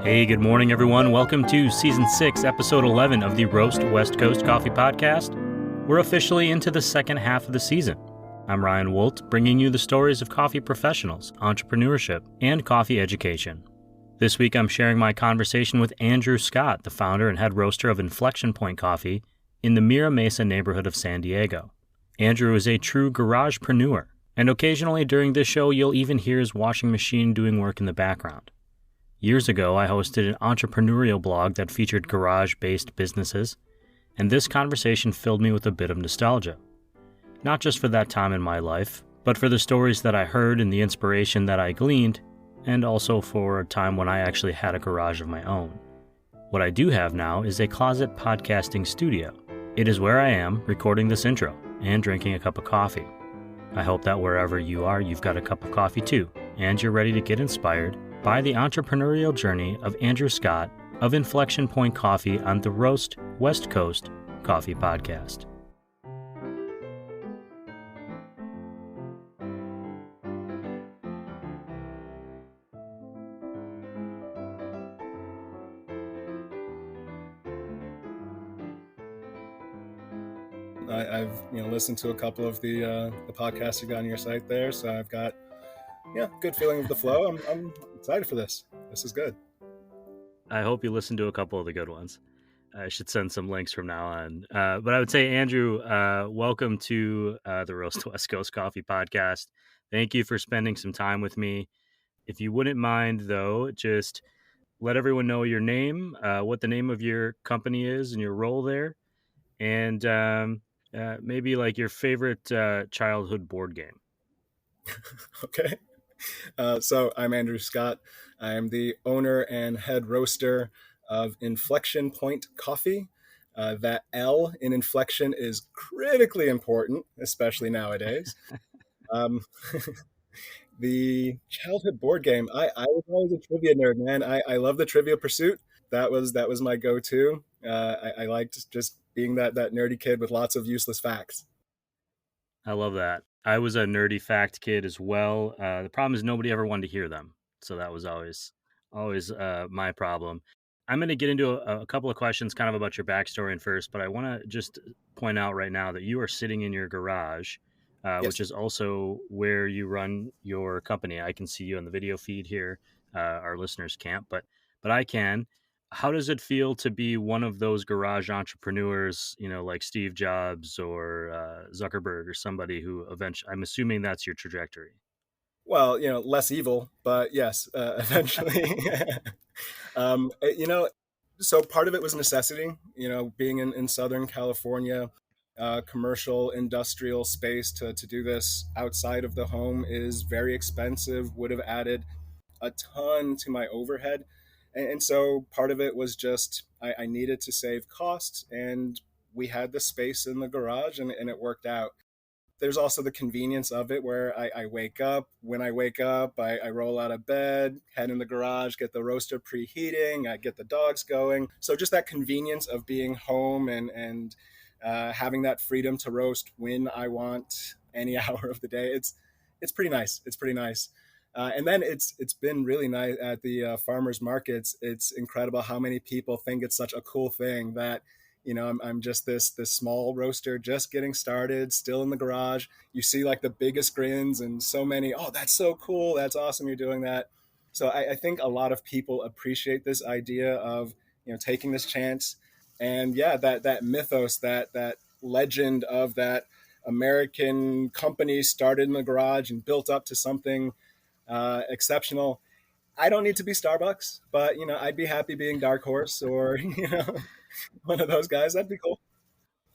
Hey, good morning, everyone. Welcome to Season 6, Episode 11 of the Roast West Coast Coffee Podcast. We're officially into the second half of the season. I'm Ryan Wolt, bringing you the stories of coffee professionals, entrepreneurship, and coffee education. This week, I'm sharing my conversation with Andrew Scott, the founder and head roaster of Inflection Coffee in the Mira Mesa neighborhood of San Diego. Andrew is a true garagepreneur, and occasionally during this show, you'll even hear his washing machine doing work in the background. Years ago, I hosted an entrepreneurial blog that featured garage-based businesses, and this conversation filled me with a bit of nostalgia. Not just for that time in my life, but for the stories that I heard and the inspiration that I gleaned, and also for a time when I actually had a garage of my own. What I do have now is a closet podcasting studio. It is where I am recording this intro and drinking a cup of coffee. I hope that wherever you are, you've got a cup of coffee too, and you're ready to get inspired by the entrepreneurial journey of Andrew Scott of Inflection Coffee on the Roast West Coast Coffee Podcast. I've listened to a couple of the podcasts you got on your site there, so I've got good feeling of the flow. I'm excited for this. This is good. I hope you listen to a couple of the good ones. I should send some links from now on. But I would say, Andrew, welcome to the Roast West Coast Coffee Podcast. Thank you for spending some time with me. If you wouldn't mind, though, just let everyone know your name, what the name of your company is and your role there, and maybe like your favorite childhood board game. Okay. So I'm Andrew Scott. I am the owner and head roaster of Inflection Coffee. That L in inflection is critically important, especially nowadays. The childhood board game. I was always a trivia nerd, man. I love the Trivia Pursuit. That was my go-to. I liked just being that nerdy kid with lots of useless facts. I love that. I was a nerdy fact kid as well. The problem is nobody ever wanted to hear them. So that was always my problem. I'm going to get into a couple of questions kind of about your backstory and first, but I want to just point out right now that you are sitting in your garage, Yes. which is also where you run your company. I can see you on the video feed here. Our listeners can't, but I can. How does it feel to be one of those garage entrepreneurs, like Steve Jobs or Zuckerberg or somebody who eventually, I'm assuming that's your trajectory. Well, less evil, but yes, eventually. So part of it was necessity, being in Southern California, commercial industrial space to do this outside of the home is very expensive, would have added a ton to my overhead. And so part of it was just I needed to save costs, and we had the space in the garage, and it worked out. There's also the convenience of it where I wake up. When I wake up, I roll out of bed, head in the garage, get the roaster preheating, I get the dogs going. So just that convenience of being home and having that freedom to roast when I want, any hour of the day. It's pretty nice. It's pretty nice. And then it's been really nice at the farmers markets. It's incredible how many people think it's such a cool thing that I'm just this small roaster just getting started, still in the garage. You see like the biggest grins and so many, oh, that's so cool. That's awesome. You're doing that. So I think a lot of people appreciate this idea of, taking this chance. And yeah, that mythos, that legend of that American company started in the garage and built up to something exceptional. I don't need to be Starbucks, but I'd be happy being Dark Horse or one of those guys. That'd be cool.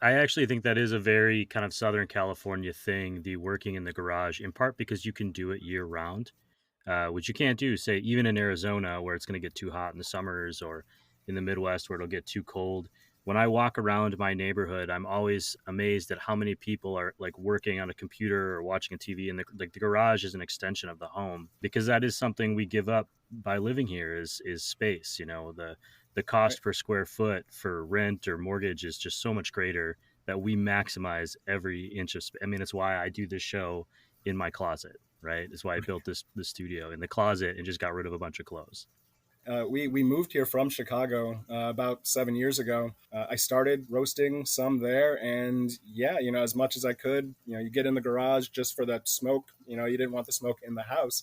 I actually think that is a very kind of Southern California thing, the working in the garage, in part because you can do it year round, which you can't do, say, even in Arizona where it's going to get too hot in the summers, or in the Midwest where it'll get too cold. When I walk around my neighborhood, I'm always amazed at how many people are like working on a computer or watching a TV, and the garage is an extension of the home, because that is something we give up by living here is space. The cost per square foot for rent or mortgage is just so much greater that we maximize every inch of space. I mean, it's why I do this show in my closet, right? It's why I built this studio in the closet and just got rid of a bunch of clothes. We moved here from Chicago about 7 years ago. I started roasting some there, and yeah, as much as I could, you get in the garage just for the smoke. You didn't want the smoke in the house.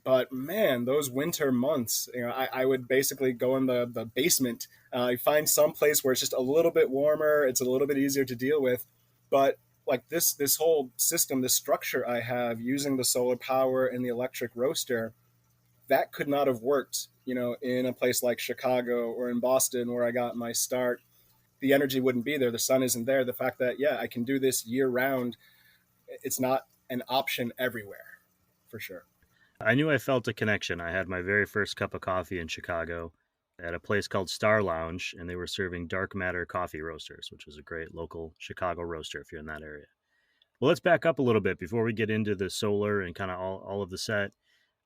But man, those winter months, I would basically go in the basement. I find some place where it's just a little bit warmer. It's a little bit easier to deal with. But like this whole system, this structure I have using the solar power and the electric roaster, that could not have worked, in a place like Chicago or in Boston where I got my start. The energy wouldn't be there. The sun isn't there. The fact that, yeah, I can do this year round, it's not an option everywhere, for sure. I knew I felt a connection. I had my very first cup of coffee in Chicago at a place called Star Lounge, and they were serving Dark Matter coffee roasters, which is a great local Chicago roaster if you're in that area. Well, let's back up a little bit before we get into the solar and kind of all of the set.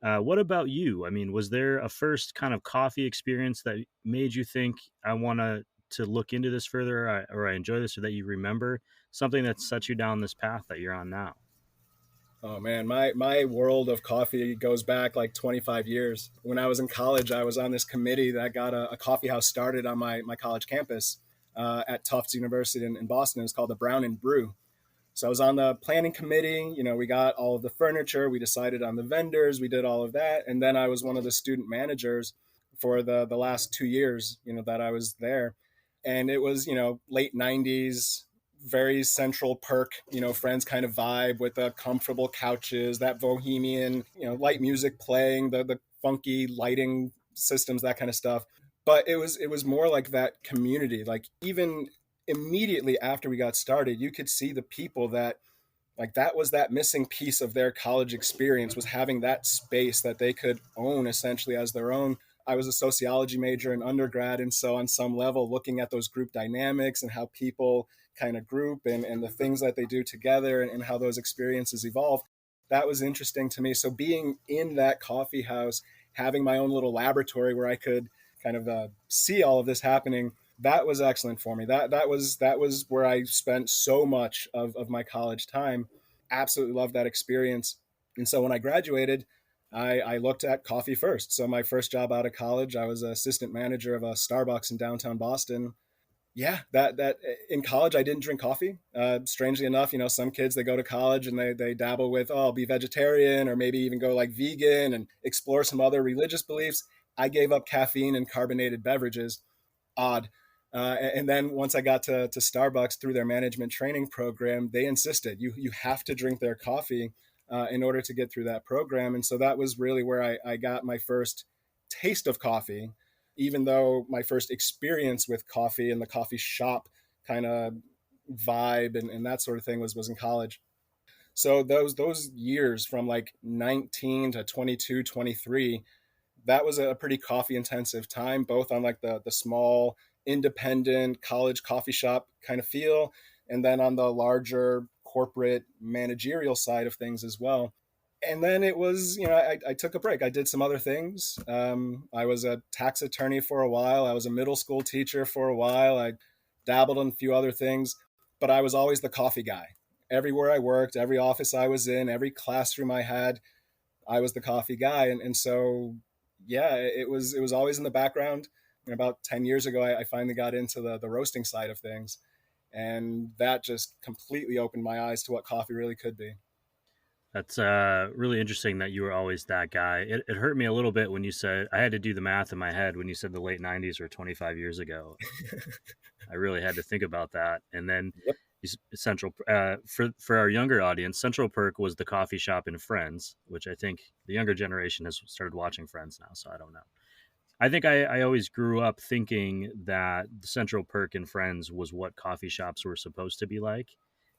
What about you? I mean, was there a first kind of coffee experience that made you think I want to look into this further, or I enjoy this, or that you remember something that set you down this path that you're on now? Oh man, my world of coffee goes back like 25 years. When I was in college, I was on this committee that got a coffee house started on my college campus at Tufts University in Boston. It was called the Brown and Brew. So I was on the planning committee. We got all of the furniture. We decided on the vendors. We did all of that. And then I was one of the student managers for the last 2 years, that I was there. And it was, late 90s, very Central Perk, friends kind of vibe with the comfortable couches, that bohemian, light music playing, the funky lighting systems, that kind of stuff. But it was more like that community. Like even immediately after we got started, you could see the people that, like, that was that missing piece of their college experience, was having that space that they could own essentially as their own. I was a sociology major in undergrad, and so on some level looking at those group dynamics and how people kind of group and the things that they do together, and how those experiences evolve, that was interesting to me. So being in that coffee house, having my own little laboratory where I could kind of see all of this happening, that was excellent for me. That was where I spent so much of my college time. Absolutely loved that experience. And so when I graduated, I looked at coffee first. So my first job out of college, I was an assistant manager of a Starbucks in downtown Boston. Yeah, that in college I didn't drink coffee. Strangely enough, some kids, they go to college and they dabble with, oh, I'll be vegetarian, or maybe even go like vegan and explore some other religious beliefs. I gave up caffeine and carbonated beverages. Odd. And then once I got to Starbucks through their management training program, they insisted you have to drink their coffee in order to get through that program. And so that was really where I got my first taste of coffee, even though my first experience with coffee and the coffee shop kind of vibe and that sort of thing was in college. So those years from like 19 to 22, 23, that was a pretty coffee intensive time, both on like the small independent college coffee shop kind of feel, and then on the larger corporate managerial side of things as well. And then it was, I took a break. I did some other things. I was a tax attorney for a while. I was a middle school teacher for a while. I dabbled in a few other things, but I was always the coffee guy. Everywhere I worked, every office I was in, every classroom I had, I was the coffee guy. And so, yeah, it was always in the background. And about 10 years ago, I finally got into the roasting side of things. And that just completely opened my eyes to what coffee really could be. That's really interesting that you were always that guy. It hurt me a little bit when you said, I had to do the math in my head when you said the late 90s or 25 years ago. I really had to think about that. And then Yep. Central for our younger audience, Central Perk was the coffee shop in Friends, which I think the younger generation has started watching Friends now, so I don't know. I think I always grew up thinking that the Central Perk in Friends was what coffee shops were supposed to be like,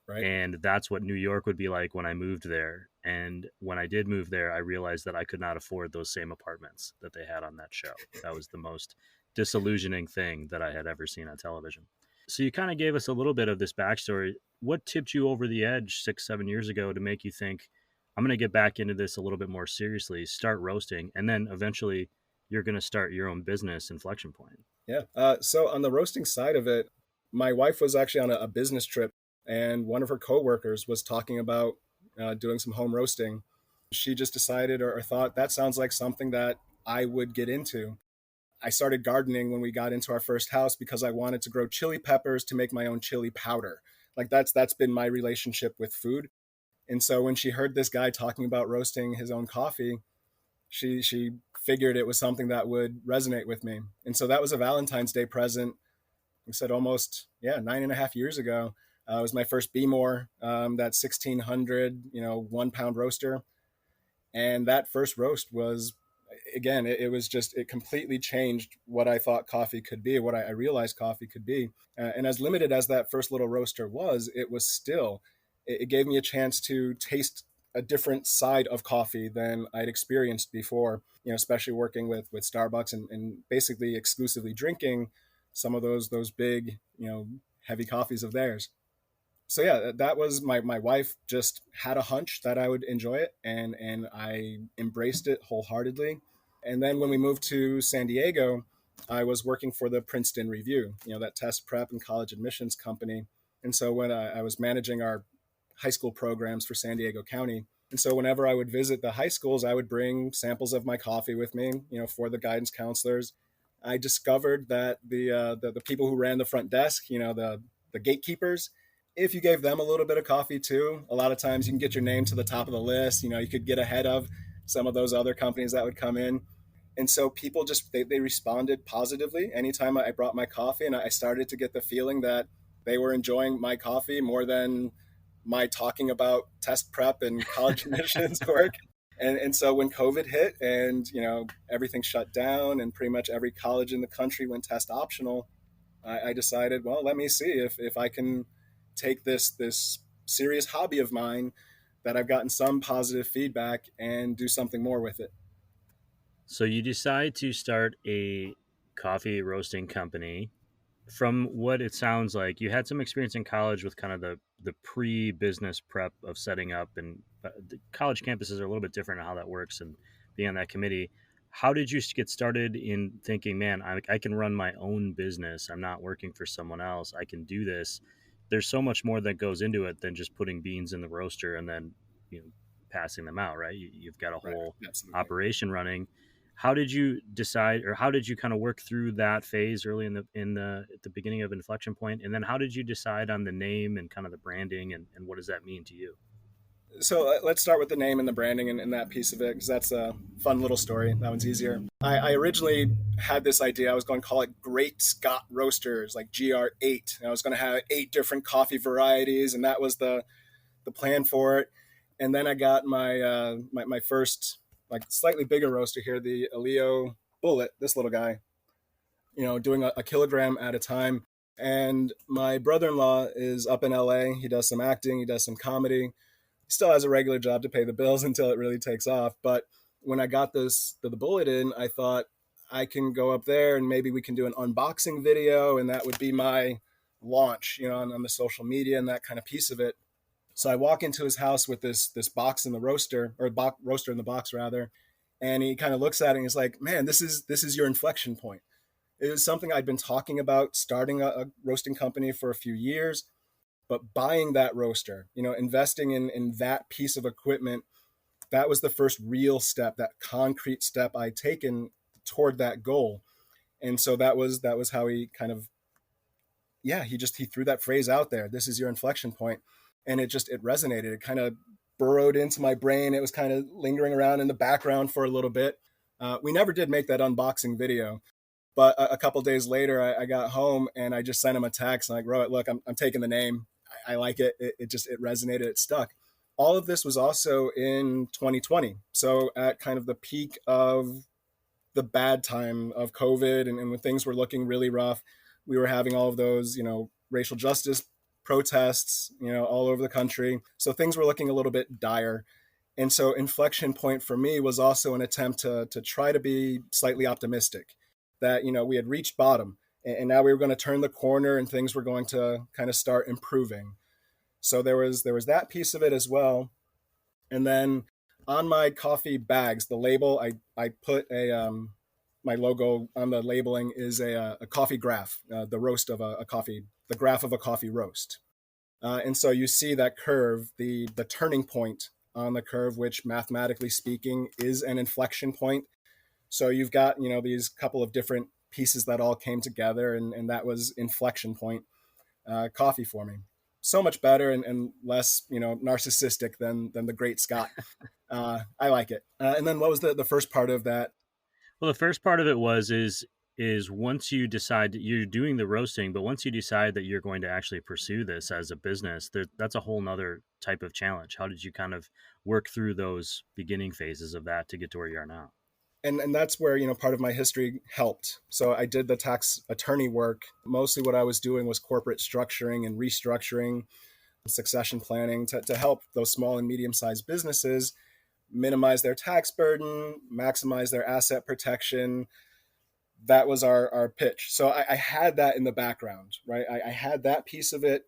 Right. and that's what New York would be like when I moved there. And when I did move there, I realized that I could not afford those same apartments that they had on that show. That was the most disillusioning thing that I had ever seen on television. So you kind of gave us a little bit of this backstory. What tipped you over the edge 6, 7 years ago to make you think, I'm going to get back into this a little bit more seriously, start roasting, and then eventually you're going to start your own business, Inflection Point? Yeah. So on the roasting side of it, my wife was actually on a business trip, and one of her coworkers was talking about doing some home roasting. She just decided or thought that sounds like something that I would get into. I started gardening when we got into our first house because I wanted to grow chili peppers to make my own chili powder. Like that's been my relationship with food. And so when she heard this guy talking about roasting his own coffee, she figured it was something that would resonate with me. And so that was a Valentine's Day present. We said almost 9.5 years ago. It was my first Bmore, that 1600 1 pound roaster, and that first roast was, again, it was just, it completely changed what I thought coffee could be, what I realized coffee could be. And as limited as that first little roaster was, it was still, it gave me a chance to taste a different side of coffee than I'd experienced before, especially working with Starbucks and basically exclusively drinking some of those big, heavy coffees of theirs. So yeah, that was my wife just had a hunch that I would enjoy it, and I embraced it wholeheartedly. And then when we moved to San Diego, I was working for the Princeton Review, that test prep and college admissions company. And so when I was managing our high school programs for San Diego County, and so whenever I would visit the high schools, I would bring samples of my coffee with me, for the guidance counselors. I discovered that the people who ran the front desk, the gatekeepers, if you gave them a little bit of coffee too, a lot of times you can get your name to the top of the list. You could get ahead of some of those other companies that would come in. And so people just, they responded positively anytime I brought my coffee. And I started to get the feeling that they were enjoying my coffee more than my talking about test prep and college admissions work. And so when COVID hit and, everything shut down and pretty much every college in the country went test optional, I decided, well, let me see if I can take this serious hobby of mine that I've gotten some positive feedback and do something more with it. So you decide to start a coffee roasting company. From what it sounds like, you had some experience in college with kind of the pre-business prep of setting up, and the college campuses are a little bit different in how that works and being on that committee. How did you get started in thinking, man, I can run my own business. I'm not working for someone else. I can do this. There's so much more that goes into it than just putting beans in the roaster and then, passing them out, right? You've got a Right. whole Absolutely. operation running. How did you decide, or how did you kind of work through that phase early in the at the beginning of Inflection Point, and then how did you decide on the name and kind of the branding, and what does that mean to you? So let's start with the name and the branding and that piece of it, because that's a fun little story. That one's easier. I originally had this idea. I was going to call it Great Scott Roasters, like GR8. I was going to have 8 different coffee varieties, and that was the plan for it. And then I got my first, like, slightly bigger roaster here, the Aleo Bullet, this little guy, doing a kilogram at a time. And my brother-in-law is up in LA. He does some acting, he does some comedy. He still has a regular job to pay the bills until it really takes off. But when I got the Bullet in, I thought I can go up there and maybe we can do an unboxing video, and that would be my launch, on the social media and that kind of piece of it. So I walk into his house with this box in the roaster, or roaster in the box rather, and he kind of looks at it and he's like, "Man, this is your inflection point." It was something I'd been talking about, starting a roasting company for a few years, but buying that roaster, investing in that piece of equipment, that was the first real step, that concrete step I'd taken toward that goal. And so that was how he kind of, he threw that phrase out there. This is your inflection point, and it resonated. It kind of burrowed into my brain. It was kind of lingering around in the background for a little bit. We never did make that unboxing video, but a couple days later, I got home and I just sent him a text like, "Rohit, look, I'm taking the name. I like it. It resonated. It stuck." All of this was also in 2020, so at kind of the peak of the bad time of COVID, and when things were looking really rough. We were having all of those, racial justice protests, all over the country. So things were looking a little bit dire. And so Inflection Point for me was also an attempt to try to be slightly optimistic that, we had reached bottom, and now we were going to turn the corner and things were going to kind of start improving. So there was that piece of it as well. And then on my coffee bags, the label, I put my logo on the labeling is a coffee graph, the roast of a coffee, the graph of a coffee roast. And so you see that curve, the turning point on the curve, which mathematically speaking is an inflection point. So you've got, these couple of different pieces that all came together, and that was Inflection Point coffee for me. So much better and less, narcissistic than the Great Scott. I like it. And then what was the first part of that? Well, the first part of it is once you decide that you're doing the roasting, but once you decide that you're going to actually pursue this as a business, that's a whole nother type of challenge. How did you kind of work through those beginning phases of that to get to where you are now? And that's where, part of my history helped. So I did the tax attorney work. Mostly what I was doing was corporate structuring and restructuring, succession planning to help those small and medium sized businesses minimize their tax burden, maximize their asset protection. That was our pitch. So I had that in the background, right? I had that piece of it.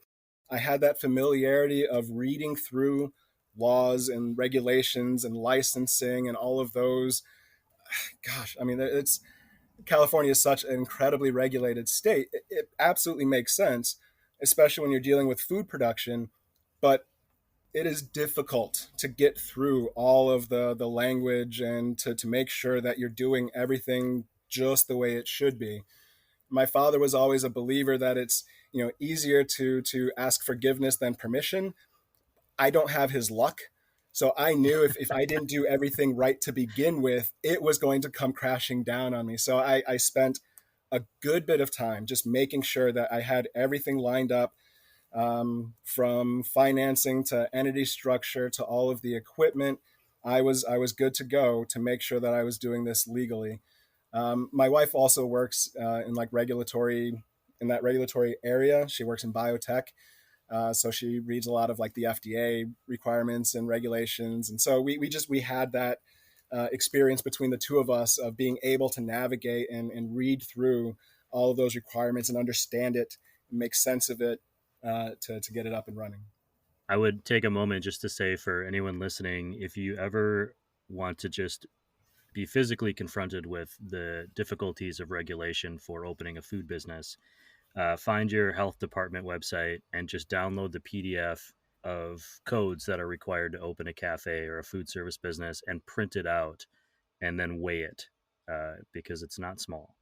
I had that familiarity of reading through laws and regulations and licensing and all of those. Gosh, I mean, it's California is such an incredibly regulated state. It absolutely makes sense, especially when you're dealing with food production. But it is difficult to get through all of the language and to make sure that you're doing everything just the way it should be. My father was always a believer that it's, easier to ask forgiveness than permission. I don't have his luck. So I knew if I didn't do everything right to begin with, it was going to come crashing down on me. So I spent a good bit of time just making sure that I had everything lined up, from financing to entity structure to all of the equipment. I was good to go to make sure that I was doing this legally. My wife also works in like regulatory in that regulatory area. She works in biotech, so she reads a lot of like the FDA requirements and regulations, and so we had that experience between the two of us of being able to navigate and read through all of those requirements and understand it, and make sense of it, to get it up and running. I would take a moment just to say for anyone listening, if you ever want to just be physically confronted with the difficulties of regulation for opening a food business, find your health department website and just download the PDF of codes that are required to open a cafe or a food service business and print it out and then weigh it, because it's not small.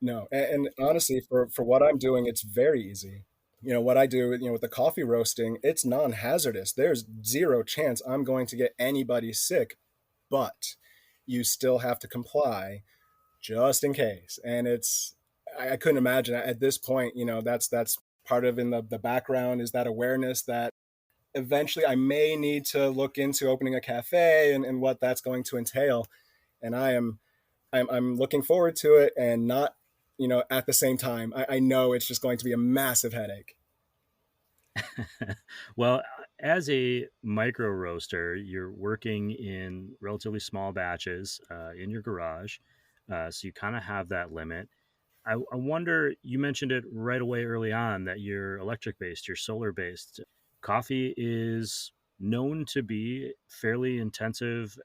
No, and honestly, for what I'm doing, it's very easy. What I do, with the coffee roasting, it's non-hazardous. There's zero chance I'm going to get anybody sick, but you still have to comply just in case. And I couldn't imagine at this point, that's part of in the background is that awareness that eventually I may need to look into opening a cafe and what that's going to entail. And I'm looking forward to it, and not, at the same time, I know it's just going to be a massive headache. Well, as a micro roaster, you're working in relatively small batches in your garage. So you kind of have that limit. I wonder, you mentioned it right away early on that you're electric based, you're solar based. Coffee is known to be fairly intensive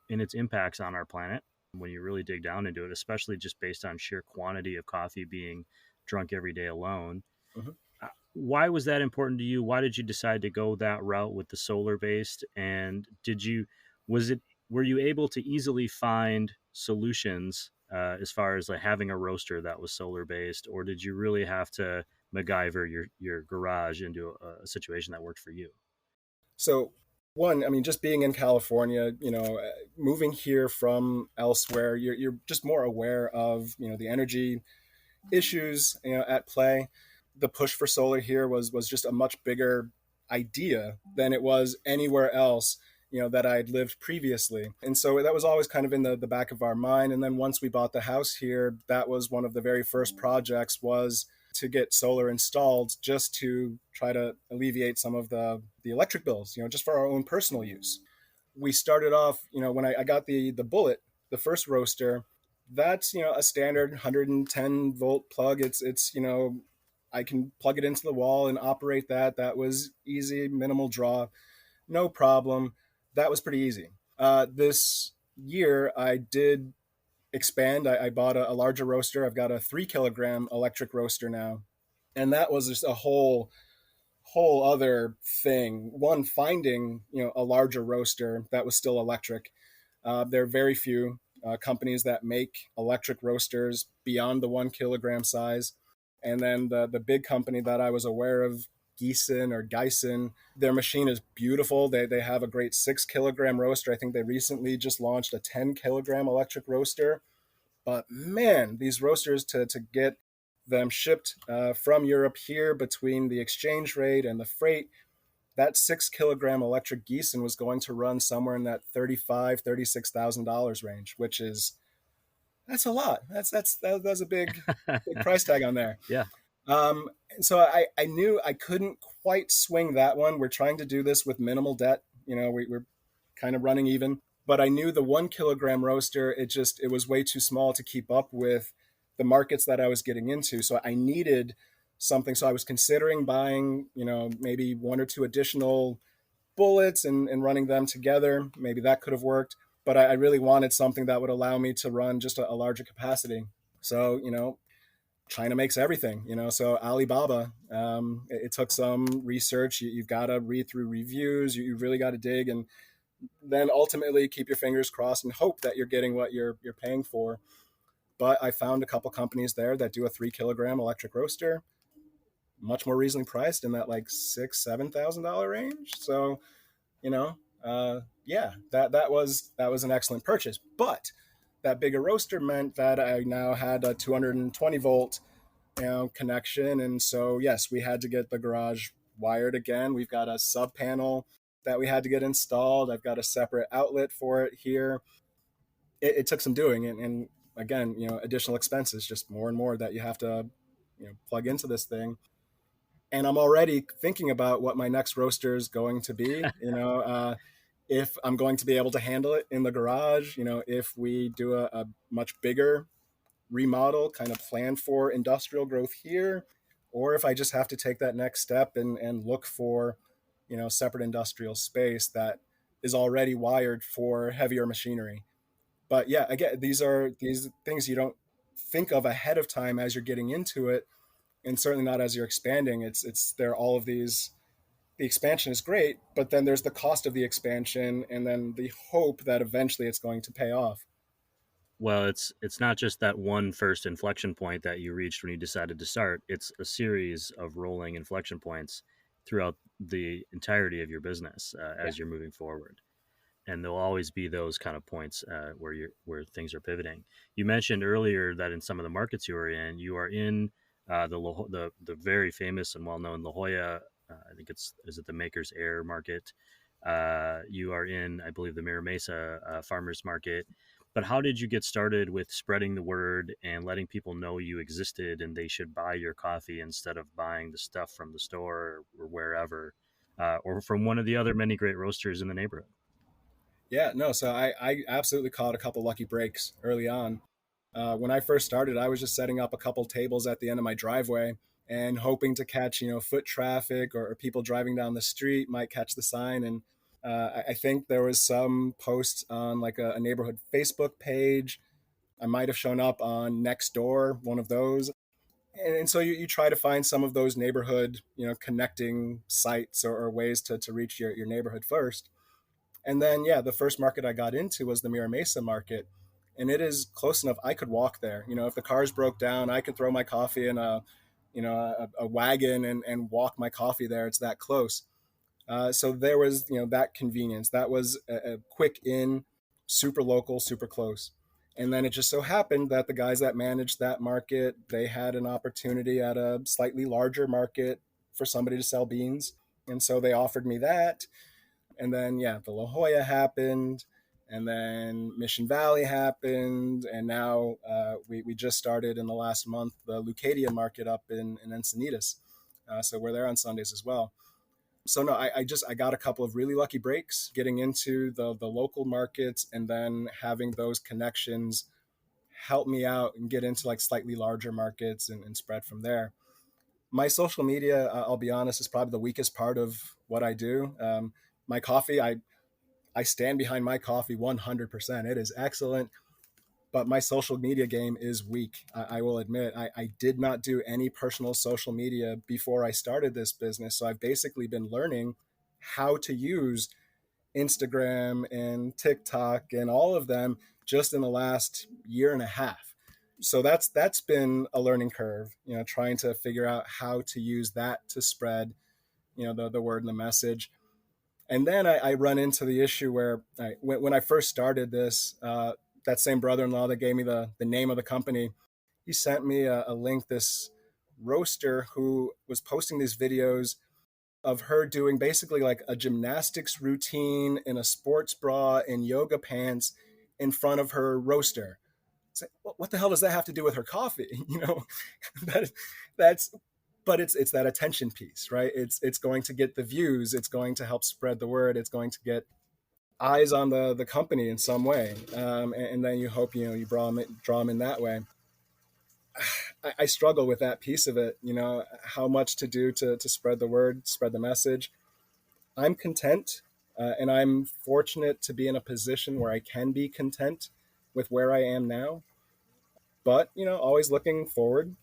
in its impacts on our planet when you really dig down into it, especially just based on sheer quantity of coffee being drunk every day alone. Mhm. Why was that important to you? Why did you decide to go that route with the solar based? And was it, were you able to easily find solutions as far as like having a roaster that was solar based, or did you really have to MacGyver your garage into a situation that worked for you? So, one, I mean, just being in California, moving here from elsewhere, you're just more aware of, the energy issues, at play. The push for solar here was just a much bigger idea than it was anywhere else, that I'd lived previously. And so that was always kind of in the back of our mind. And then once we bought the house here, that was one of the very first projects, was to get solar installed, just to try to alleviate some of the electric bills, just for our own personal use. We started off, when I got the bullet, the first roaster, that's, a standard 110-volt plug. It's I can plug it into the wall and operate that. That was easy, minimal draw, no problem. That was pretty easy. This year I did expand. I bought a larger roaster. I've got a 3 kilogram electric roaster now, and that was just a whole other thing. One, finding, a larger roaster that was still electric. There are very few. companies that make electric roasters beyond the 1 kilogram size. And then the big company that I was aware of, Geisen, their machine is beautiful. They have a great 6 kilogram roaster. I think they recently just launched a 10 kilogram electric roaster. But man, these roasters, to get them shipped from Europe here, between the exchange rate and the freight, that 6 kilogram electric Geisen was going to run somewhere in that $36,000 range, which is, that's a lot. That's a big price tag on there. Yeah. And so I knew I couldn't quite swing that one. We're trying to do this with minimal debt. We're kind of running even. But I knew the 1 kilogram roaster, it was way too small to keep up with the markets that I was getting into. So I needed something. So I was considering buying, maybe one or two additional bullets and running them together. Maybe that could have worked. But I really wanted something that would allow me to run just a larger capacity. So, China makes everything, so Alibaba, it took some research. You've got to read through reviews. You've really got to dig, and then ultimately keep your fingers crossed and hope that you're getting what you're paying for. But I found a couple companies there that do a 3 kilogram electric roaster, much more reasonably priced, in that like $6,000-7,000 range. So, yeah, that was an excellent purchase. But that bigger roaster meant that I now had a 220 volt connection, and so yes, we had to get the garage wired again. We've got a sub panel that we had to get installed. I've got a separate outlet for it here. It took some doing, and again, additional expenses, just more and more that you have to plug into this thing. And I'm already thinking about what my next roaster is going to be. If I'm going to be able to handle it in the garage, if we do a much bigger remodel, kind of plan for industrial growth here, or if I just have to take that next step and look for, separate industrial space that is already wired for heavier machinery. But yeah, again, these things you don't think of ahead of time as you're getting into it, and certainly not as you're expanding. It's there, all of these, the expansion is great, but then there's the cost of the expansion, and then the hope that eventually it's going to pay off. Well, it's not just that one first inflection point that you reached when you decided to start. It's a series of rolling inflection points throughout the entirety of your business Yeah. as you're moving forward, and there'll always be those kind of points where things are pivoting. You mentioned earlier that in some of the markets you are in the very famous and well known La Jolla. I think is it the Maker's Air market. You are in, I believe, the Mira Mesa farmers market. But how did you get started with spreading the word and letting people know you existed and they should buy your coffee instead of buying the stuff from the store or wherever, or from one of the other many great roasters in the neighborhood? Yeah, no, so I absolutely caught a couple lucky breaks early on. When I first started, I was just setting up a couple tables at the end of my driveway and hoping to catch, foot traffic, or people driving down the street might catch the sign. And I think there was some posts on like a neighborhood Facebook page. I might have shown up on Nextdoor, one of those. And so you try to find some of those neighborhood, connecting sites, or ways to reach your neighborhood first. And then, yeah, the first market I got into was the Mira Mesa market. And it is close enough. I could walk there. If the cars broke down, I could throw my coffee in a wagon and walk my coffee there. It's that close. So there was, that convenience. That was a quick in, super local, super close. And then it just so happened that the guys that managed that market, they had an opportunity at a slightly larger market for somebody to sell beans. And so they offered me that. And then, yeah, the La Jolla happened, and then Mission Valley happened, and now we just started in the last month the Leucadia market up in Encinitas. So we're there on Sundays as well. So no, I got a couple of really lucky breaks getting into the local markets, and then having those connections help me out and get into like slightly larger markets, and spread from there. My social media, I'll be honest, is probably the weakest part of what I do. My coffee, I stand behind my coffee 100%. It is excellent, but my social media game is weak. I will admit, I did not do any personal social media before I started this business. So I've basically been learning how to use Instagram and TikTok and all of them just in the last year and a half. So that's been a learning curve, trying to figure out how to use that to spread, the word and the message. And then I run into the issue where when I first started this, that same brother-in-law that gave me the name of the company, he sent me a link, this roaster who was posting these videos of her doing basically like a gymnastics routine in a sports bra and yoga pants in front of her roaster. It's like, what the hell does that have to do with her coffee? that that's but it's that attention piece, right? It's going to get the views, it's going to help spread the word, it's going to get eyes on the company in some way, and then you hope you draw them in that way. I struggle with that piece of it, how much to do to spread the word, spread the message. I'm content, and I'm fortunate to be in a position where I can be content with where I am now. But always looking forward.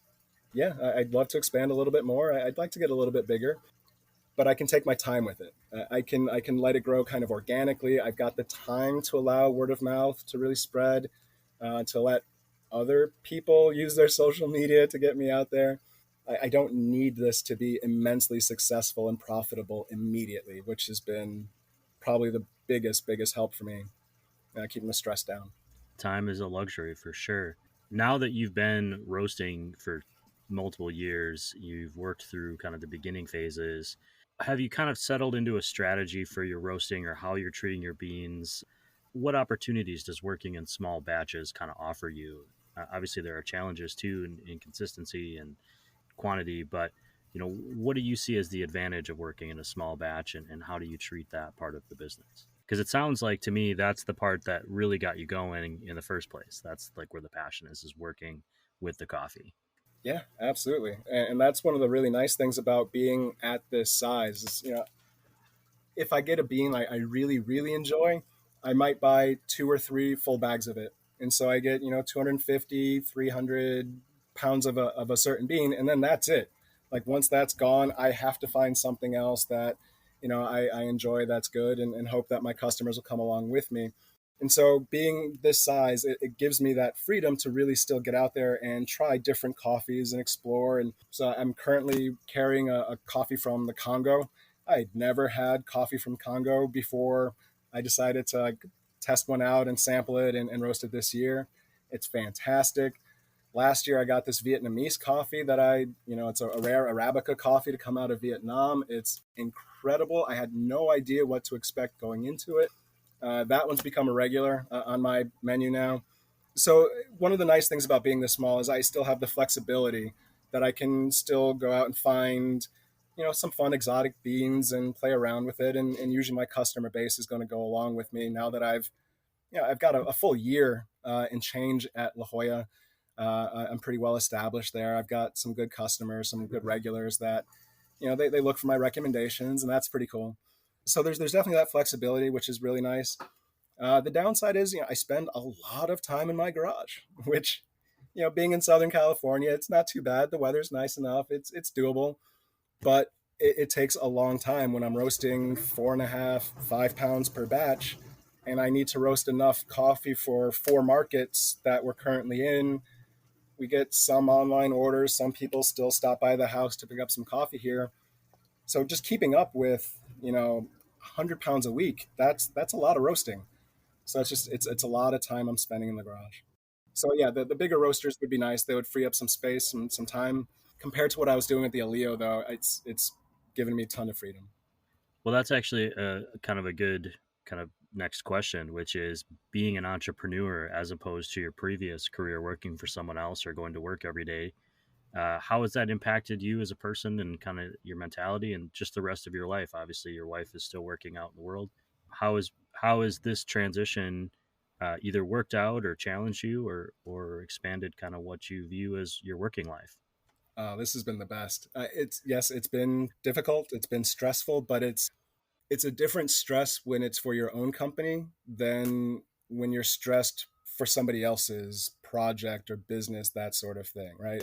Yeah, I'd love to expand a little bit more. I'd like to get a little bit bigger, but I can take my time with it. I can let it grow kind of organically. I've got the time to allow word of mouth to really spread, to let other people use their social media to get me out there. I don't need this to be immensely successful and profitable immediately, which has been probably the biggest help for me, keeping the stress down. Time is a luxury for sure. Now that you've been roasting for multiple years, you've worked through kind of the beginning phases. Have you kind of settled into a strategy for your roasting or how you're treating your beans? What opportunities does working in small batches kind of offer you? Obviously, there are challenges too in consistency and quantity, but what do you see as the advantage of working in a small batch, and how do you treat that part of the business? Because it sounds like to me that's the part that really got you going in the first place. That's like where the passion is working with the coffee. Yeah, absolutely. And that's one of the really nice things about being at this size is, if I get a bean I really, really enjoy, I might buy 2 or 3 full bags of it. And so I get, 250, 300 pounds of a certain bean. And then that's it. Like once that's gone, I have to find something else that, I enjoy, that's good, and hope that my customers will come along with me. And so being this size, it gives me that freedom to really still get out there and try different coffees and explore. And so I'm currently carrying a coffee from the Congo. I'd never had coffee from Congo before I decided to test one out and sample it and roast it this year. It's fantastic. Last year, I got this Vietnamese coffee that it's a rare Arabica coffee to come out of Vietnam. It's incredible. I had no idea what to expect going into it. That one's become a regular on my menu now. So one of the nice things about being this small is I still have the flexibility that I can still go out and find, some fun exotic beans and play around with it. And usually my customer base is going to go along with me now that I've got a full year and change at La Jolla. I'm pretty well established there. I've got some good customers, some good regulars that, they look for my recommendations, and that's pretty cool. So there's definitely that flexibility, which is really nice. The downside is, I spend a lot of time in my garage, which, being in Southern California, it's not too bad. The weather's nice enough. It's doable, but it takes a long time when I'm roasting 4.5, 5 pounds per batch, and I need to roast enough coffee for 4 markets that we're currently in. We get some online orders. Some people still stop by the house to pick up some coffee here. So just keeping up with, 100 pounds a week, that's a lot of roasting. So it's a lot of time I'm spending in the garage. So yeah, the bigger roasters would be nice. They would free up some space and some time. Compared to what I was doing at the Aleo, though, it's given me a ton of freedom. Well, that's actually a kind of a good kind of next question, which is being an entrepreneur as opposed to your previous career working for someone else or going to work every day. How has that impacted you as a person and kind of your mentality and just the rest of your life? Obviously, your wife is still working out in the world. How is this transition either worked out or challenged you or expanded kind of what you view as your working life? This has been the best. It's been difficult. It's been stressful, but it's a different stress when it's for your own company than when you're stressed for somebody else's project or business, that sort of thing, right?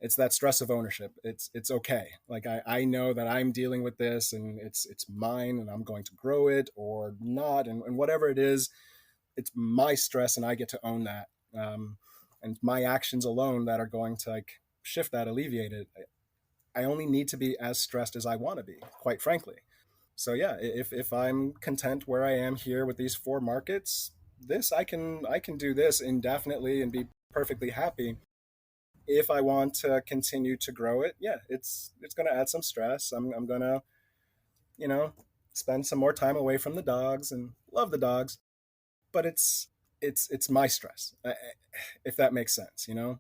It's that stress of ownership. It's okay. Like I know that I'm dealing with this and it's mine and I'm going to grow it or not. And whatever it is, it's my stress and I get to own that. And my actions alone that are going to like shift that, alleviate it. I only need to be as stressed as I want to be, quite frankly. So yeah, if I'm content where I am here with these four markets, this I can do this indefinitely and be perfectly happy. If I want to continue to grow it, yeah, it's going to add some stress. I'm going to, you know, spend some more time away from the dogs and love the dogs, but it's my stress, if that makes sense, you know.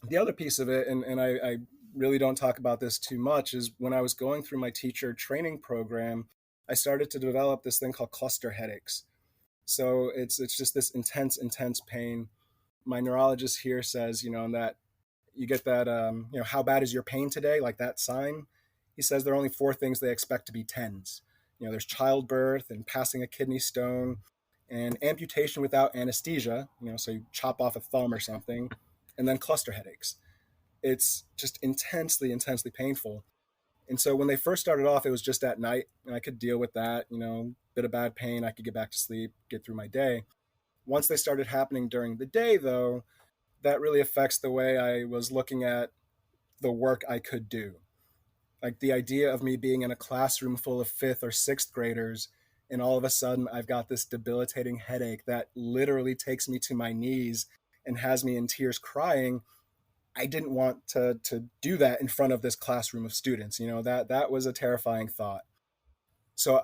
The other piece of it, and I really don't talk about this too much, is when I was going through my teacher training program, I started to develop this thing called cluster headaches. So it's just this intense pain. My neurologist here says, that you get that, how bad is your pain today? Like that sign. He says there are only four things they expect to be tens. There's childbirth and passing a kidney stone and amputation without anesthesia, so you chop off a thumb or something, and then cluster headaches. It's just intensely painful. And so when they first started off, it was just at night, and I could deal with that, bit of bad pain. I could get back to sleep, get through my day. Once they started happening during the day, though, that really affects the way I was looking at the work I could do. Like the idea of me being in a classroom full of fifth or sixth graders, and all of a sudden I've got this debilitating headache that literally takes me to my knees and has me in tears crying. I didn't want to do that in front of this classroom of students. That was a terrifying thought. So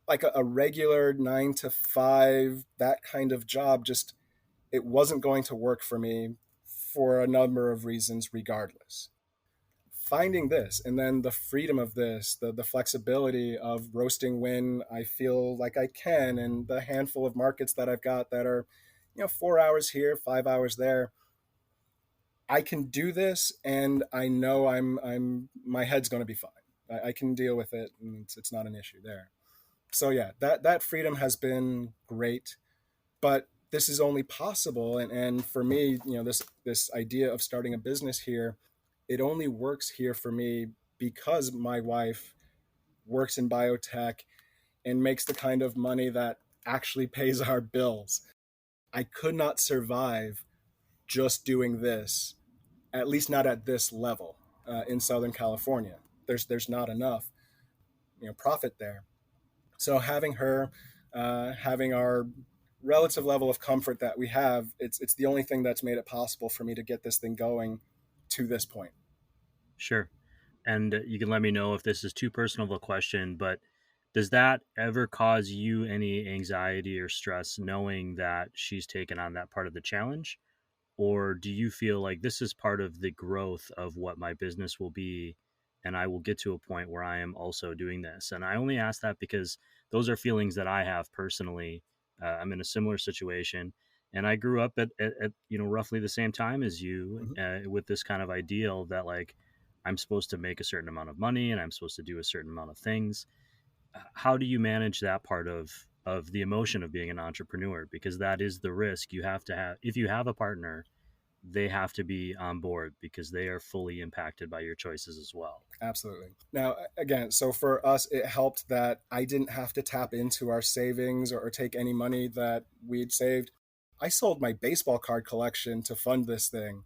like a regular 9 to 5, that kind of job, just it wasn't going to work for me for a number of reasons regardless. Finding this and then the freedom of this, the flexibility of roasting when I feel like I can, and the handful of markets that I've got that are 4 hours here, 5 hours there, I can do this, and I know I'm my head's going to be fine. I can deal with it, and it's not an issue there. So yeah, that freedom has been great, but this is only possible, and for me, this idea of starting a business here, it only works here for me because my wife works in biotech and makes the kind of money that actually pays our bills. I could not survive just doing this, at least not at this level, in Southern California. There's not enough profit there. So having her, having our relative level of comfort that we have, it's the only thing that's made it possible for me to get this thing going to this point. Sure. And you can let me know if this is too personal of a question, but does that ever cause you any anxiety or stress knowing that she's taken on that part of the challenge? Or do you feel like this is part of the growth of what my business will be, and I will get to a point where I am also doing this? And I only ask that because those are feelings that I have personally. I'm in a similar situation, and I grew up at roughly the same time as you, Mm-hmm. with this kind of ideal that like I'm supposed to make a certain amount of money and I'm supposed to do a certain amount of things. How do you manage that part of the emotion of being an entrepreneur? Because that is the risk you have to have. If you have a partner, they have to be on board because they are fully impacted by your choices as well. Absolutely. Now, again, so for us, it helped that I didn't have to tap into our savings or take any money that we'd saved. I sold my baseball card collection to fund this thing.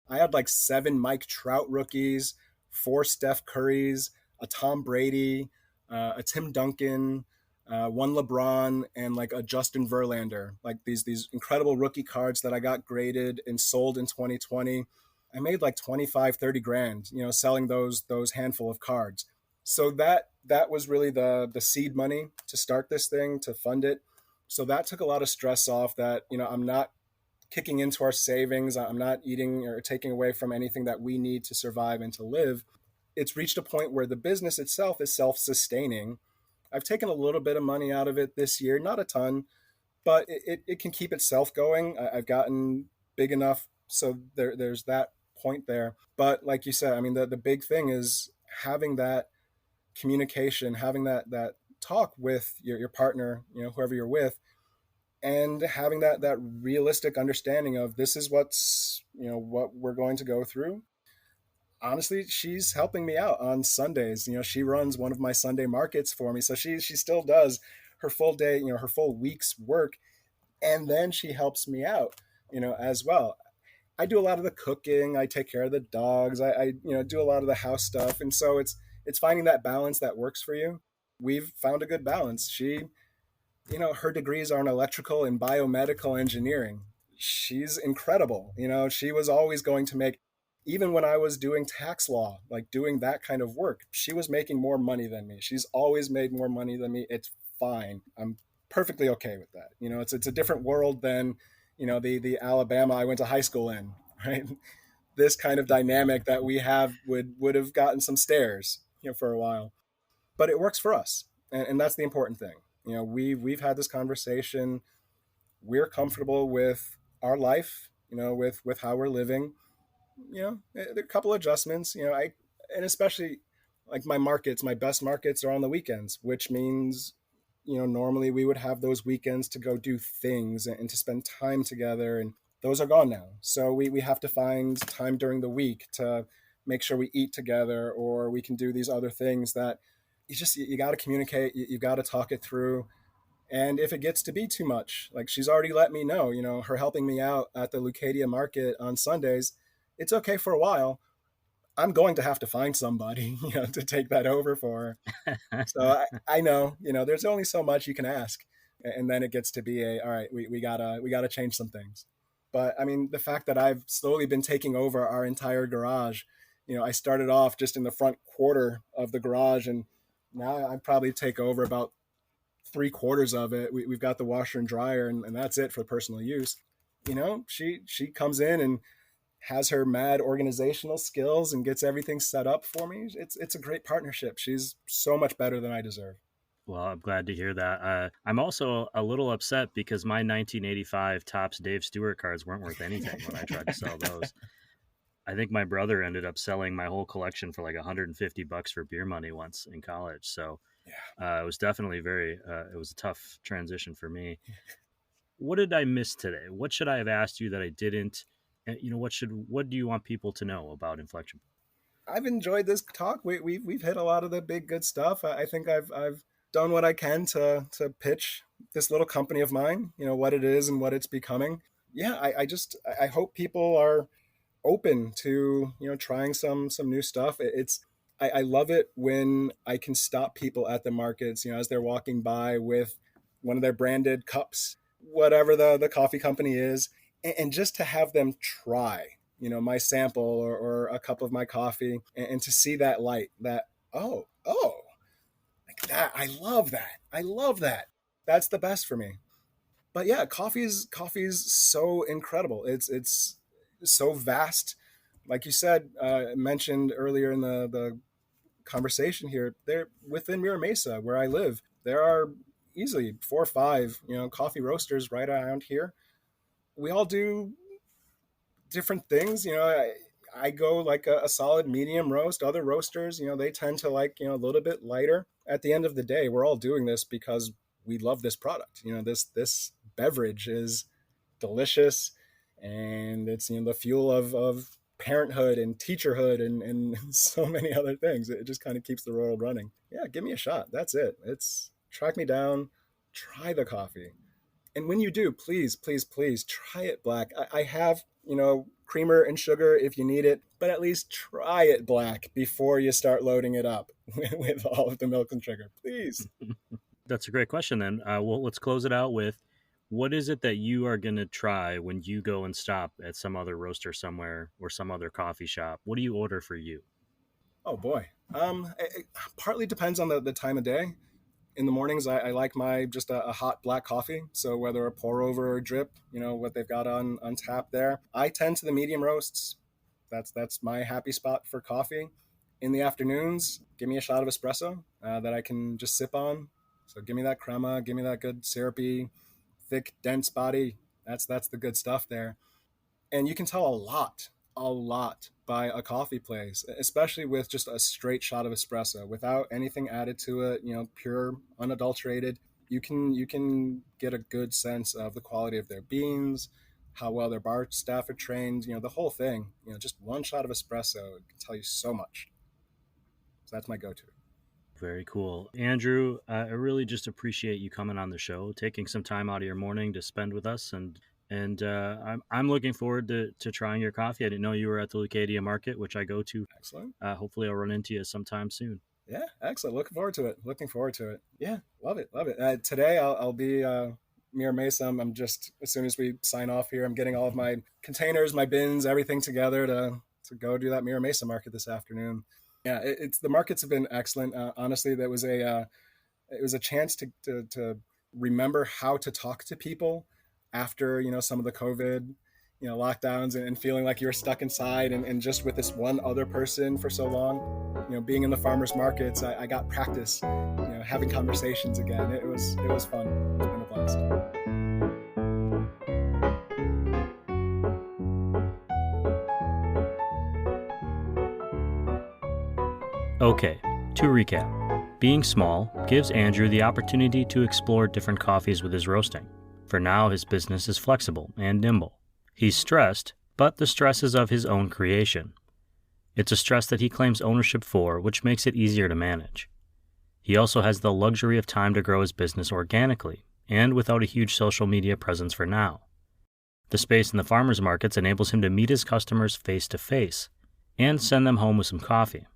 I had like 7 Mike Trout rookies, 4 Steph Currys, a Tom Brady, a Tim Duncan, one LeBron, and like a Justin Verlander. Like these incredible rookie cards that I got graded and sold in 2020. I made like 25, 30 grand, selling those handful of cards. So that was really the seed money to start this thing, to fund it. So that took a lot of stress off, that, I'm not kicking into our savings. I'm not eating or taking away from anything that we need to survive and to live. It's reached a point where the business itself is self-sustaining. I've taken a little bit of money out of it this year, not a ton, but it can keep itself going. I've gotten big enough, so there's that point there. But like you said, I mean, the big thing is having that communication, having that talk with your partner, whoever you're with, and having that realistic understanding of this is what we're going to go through. Honestly, she's helping me out on Sundays. She runs one of my Sunday markets for me, so she still does her full day, her full week's work, and then she helps me out, as well. I do a lot of the cooking. I take care of the dogs. I do a lot of the house stuff, and so it's finding that balance that works for you. We've found a good balance. Her degrees are in electrical and biomedical engineering. She's incredible. She was always going to make, even when I was doing tax law, like doing that kind of work, she was making more money than me. She's always made more money than me. It's fine. I'm perfectly okay with that. It's a different world than, the Alabama I went to high school in, right? This kind of dynamic that we have would have gotten some stares, for a while, but it works for us, and that's the important thing. We've had this conversation. We're comfortable with our life, with how we're living. There are a couple adjustments. And especially like my best markets are on the weekends, which means normally we would have those weekends to go do things and to spend time together, and those are gone now. So we have to find time during the week to make sure we eat together, or we can do these other things that you got to communicate. You got to talk it through. And if it gets to be too much, like she's already let me know, her helping me out at the Lucadia market on Sundays, it's okay for a while. I'm going to have to find somebody, to take that over for her. So I know, there's only so much you can ask. And then it gets to be all right, we gotta change some things. But I mean, the fact that I've slowly been taking over our entire garage, I started off just in the front quarter of the garage, and now I probably take over about 3/4 of it. We've got the washer and dryer, and that's it for personal use. She comes in and has her mad organizational skills and gets everything set up for me. It's a great partnership. She's so much better than I deserve. Well, I'm glad to hear that. I'm also a little upset because my 1985 Topps Dave Stewart cards weren't worth anything when I tried to sell those. I think my brother ended up selling my whole collection for like $150 for beer money once in college. So it was definitely it was a tough transition for me. What did I miss today? What should I have asked you that I didn't? What do you want people to know about Inflection? I've enjoyed this talk. We've hit a lot of the big good stuff. I think I've done what I can to pitch this little company of mine. What it is and what it's becoming. Yeah, I hope people are open to trying some new stuff. I love it when I can stop people at the markets, as they're walking by with one of their branded cups, whatever the coffee company is, and just to have them try my sample, or a cup of my coffee, and to see that light, that oh, like that. I love that. That's the best for me. But yeah, coffee's so incredible. It's so vast. Like you said, mentioned earlier in the conversation here, there within Mira Mesa, where I live, there are easily 4 or 5 coffee roasters right around here. We all do different things. I go like a solid medium roast. Other roasters, they tend to like a little bit lighter. At the end of the day, we're all doing this because we love this product. This beverage is delicious, and it's the fuel of parenthood and teacherhood, and so many other things. It just kind of keeps the world running. Yeah, give me a shot. That's it. It's track me down, try the coffee. And when you do, please, please, please try it black. I have, creamer and sugar if you need it, but at least try it black before you start loading it up with all of the milk and sugar, please. That's a great question. Then, well, let's close it out with, what is it that you are going to try when you go and stop at some other roaster somewhere or some other coffee shop? What do you order for you? Oh boy. It partly depends on the time of day. In the mornings, I like my just a hot black coffee. So whether a pour over or drip, what they've got on tap there. I tend to the medium roasts. That's my happy spot for coffee. In the afternoons, give me a shot of espresso that I can just sip on. So give me that crema, give me that good syrupy, thick, dense body. That's the good stuff there. And you can tell a lot by a coffee place, especially with just a straight shot of espresso without anything added to it, pure, unadulterated. You can get a good sense of the quality of their beans, how well their bar staff are trained, the whole thing. Just one shot of espresso can tell you so much. So that's my go-to. Very cool. Andrew, I really just appreciate you coming on the show, taking some time out of your morning to spend with us. And I'm looking forward to trying your coffee. I didn't know you were at the Leucadia Market, which I go to. Excellent. Hopefully I'll run into you sometime soon. Yeah, excellent. Looking forward to it. Yeah, love it. Today I'll be Mira Mesa. I'm just, as soon as we sign off here, I'm getting all of my containers, my bins, everything together to go do that Mira Mesa Market this afternoon. Yeah, it's the markets have been excellent. Honestly, it was a chance to remember how to talk to people after some of the COVID lockdowns and feeling like you were stuck inside and just with this one other person for so long. Being in the farmers markets, I got practice having conversations again. It was fun. It's been a blast. Okay, to recap, being small gives Andrew the opportunity to explore different coffees with his roasting. For now, his business is flexible and nimble. He's stressed, but the stress is of his own creation. It's a stress that he claims ownership for, which makes it easier to manage. He also has the luxury of time to grow his business organically, and without a huge social media presence for now. The space in the farmers markets enables him to meet his customers face to face, and send them home with some coffee.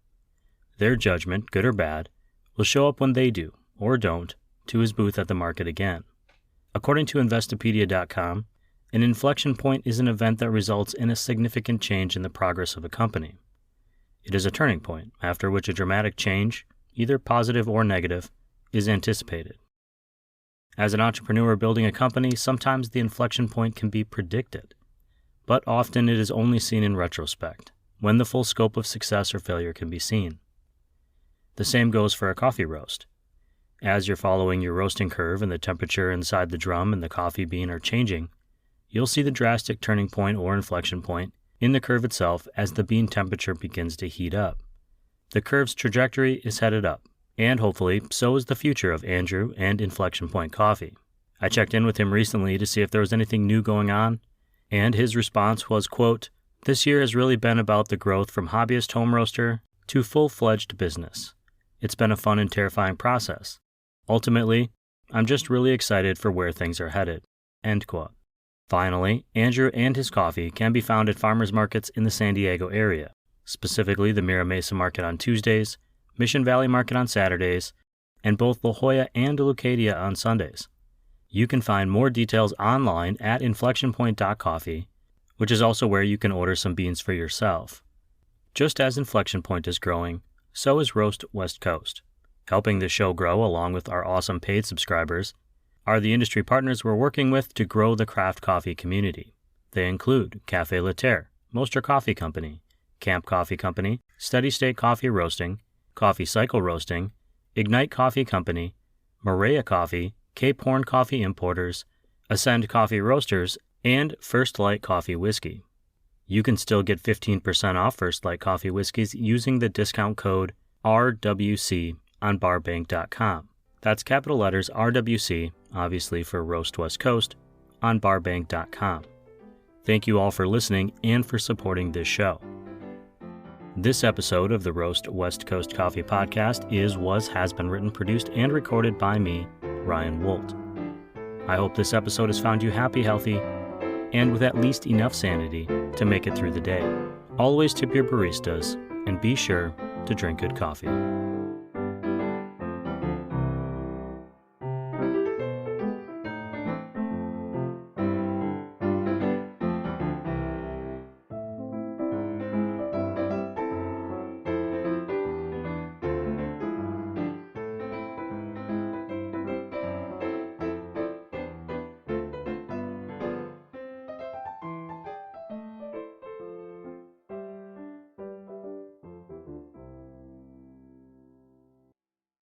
Their judgment, good or bad, will show up when they do, or don't, to his booth at the market again. According to Investopedia.com, an inflection point is an event that results in a significant change in the progress of a company. It is a turning point, after which a dramatic change, either positive or negative, is anticipated. As an entrepreneur building a company, sometimes the inflection point can be predicted, but often it is only seen in retrospect, when the full scope of success or failure can be seen. The same goes for a coffee roast. As you're following your roasting curve and the temperature inside the drum and the coffee bean are changing, you'll see the drastic turning point or inflection point in the curve itself as the bean temperature begins to heat up. The curve's trajectory is headed up, and hopefully so is the future of Andrew and Inflection Point Coffee. I checked in with him recently to see if there was anything new going on, and his response was, quote, "This year has really been about the growth from hobbyist home roaster to full-fledged business. It's been a fun and terrifying process. Ultimately, I'm just really excited for where things are headed." End quote. Finally, Andrew and his coffee can be found at farmers markets in the San Diego area, specifically the Mira Mesa Market on Tuesdays, Mission Valley Market on Saturdays, and both La Jolla and Leucadia on Sundays. You can find more details online at inflectionpoint.coffee, which is also where you can order some beans for yourself. Just as Inflection Point is growing, so is Roast West Coast. Helping this show grow, along with our awesome paid subscribers, are the industry partners we're working with to grow the craft coffee community. They include Café La Terre, Moster Coffee Company, Camp Coffee Company, Steady State Coffee Roasting, Coffee Cycle Roasting, Ignite Coffee Company, Maria Coffee, Cape Horn Coffee Importers, Ascend Coffee Roasters, and First Light Coffee Whiskey. You can still get 15% off First Light Coffee Whiskeys using the discount code RWC on barbank.com. That's capital letters RWC, obviously for Roast West Coast, on barbank.com. Thank you all for listening and for supporting this show. This episode of the Roast West Coast Coffee Podcast has been written, produced, and recorded by me, Ryan Wolt. I hope this episode has found you happy, healthy, and with at least enough sanity to make it through the day. Always tip your baristas, and be sure to drink good coffee.